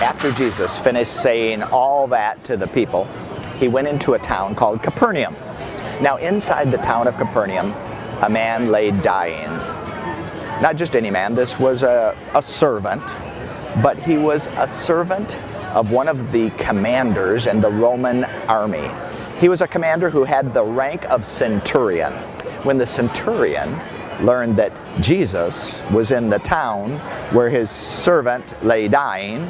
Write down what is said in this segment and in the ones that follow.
After Jesus finished saying all that to the people, he went into a town called Capernaum. Now inside the town of Capernaum, a man lay dying. Not just any man, this was a servant, but he was a servant of one of the commanders in the Roman army. He was a commander who had the rank of centurion. When the centurion learned that Jesus was in the town where his servant lay dying,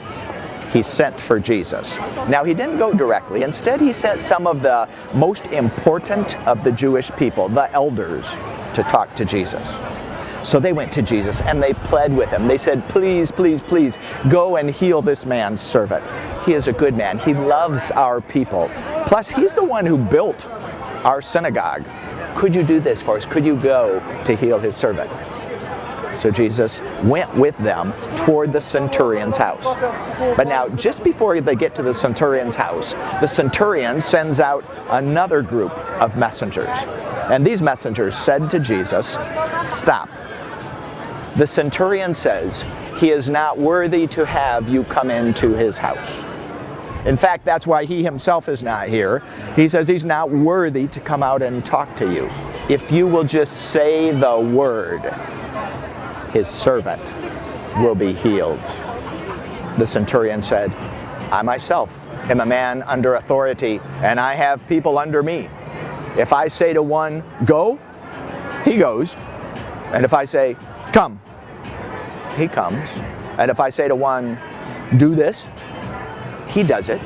he sent for Jesus. Now he didn't go directly. Instead, he sent some of the most important of the Jewish people, the elders, to talk to Jesus. So they went to Jesus and they pled with him. They said, please, please, please, go and heal this man's servant. He is a good man. He loves our people. Plus, he's the one who built our synagogue. Could you do this for us? Could you go to heal his servant? So Jesus went with them toward the centurion's house. But now, just before they get to the centurion's house, the centurion sends out another group of messengers. And these messengers said to Jesus, stop. The centurion says, he is not worthy to have you come into his house. In fact, that's why he himself is not here. He says he's not worthy to come out and talk to you. If you will just say the word, his servant will be healed. The centurion said, I myself am a man under authority, and I have people under me. If I say to one, go, he goes. And if I say, come, he comes. And if I say to one, do this, he does it.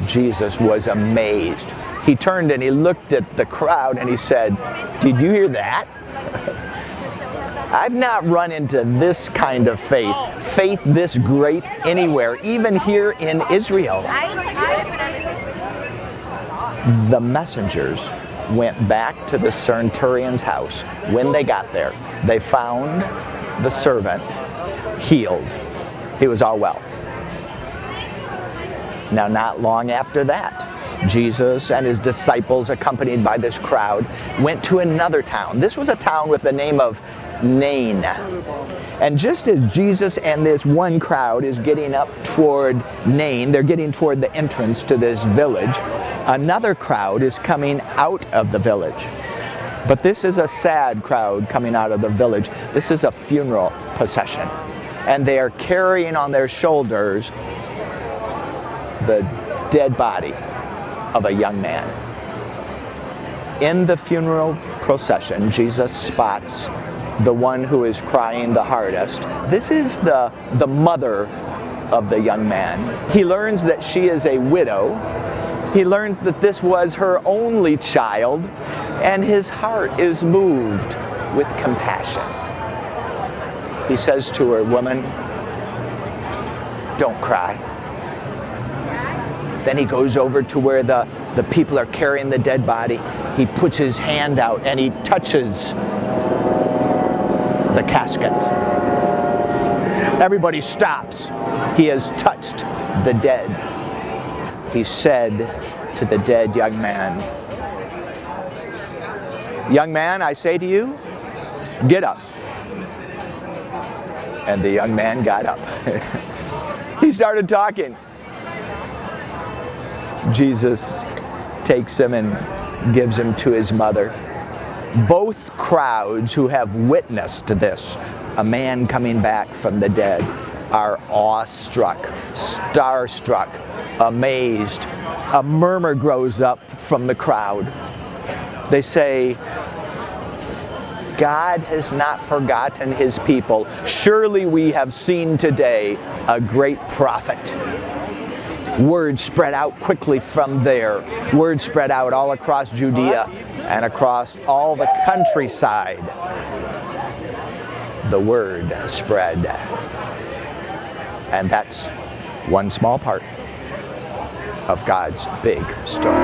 Jesus was amazed. He turned and he looked at the crowd and he said, did you hear that? I've not run into this kind of faith this great anywhere, even here in Israel. The messengers went back to the centurion's house. When they got there, they found the servant healed. He was all well. Now, not long after that, Jesus and his disciples, accompanied by this crowd, went to another town. This was a town with the name of Nain. And just as Jesus and this one crowd is getting up toward Nain, they're getting toward the entrance to this village, another crowd is coming out of the village. But this is a sad crowd coming out of the village. This is a funeral procession. And they are carrying on their shoulders the dead body of a young man. In the funeral procession, Jesus spots the one who is crying the hardest. This is the mother of the young man. He learns that she is a widow. He learns that this was her only child, and his heart is moved with compassion. He says to her, woman, don't cry. Then he goes over to where the people are carrying the dead body. He puts his hand out and he touches the casket. Everybody stops. He has touched the dead. He said to the dead young man, young man, I say to you, get up. And the young man got up. He started talking. Jesus takes him and gives him to his mother. Both crowds who have witnessed this, a man coming back from the dead, are awestruck, starstruck, amazed. A murmur grows up from the crowd. They say, God has not forgotten his people. Surely we have seen today a great prophet. Word spread out quickly from there. Word spread out all across Judea and across all the countryside. The word spread. And that's one small part of God's big story.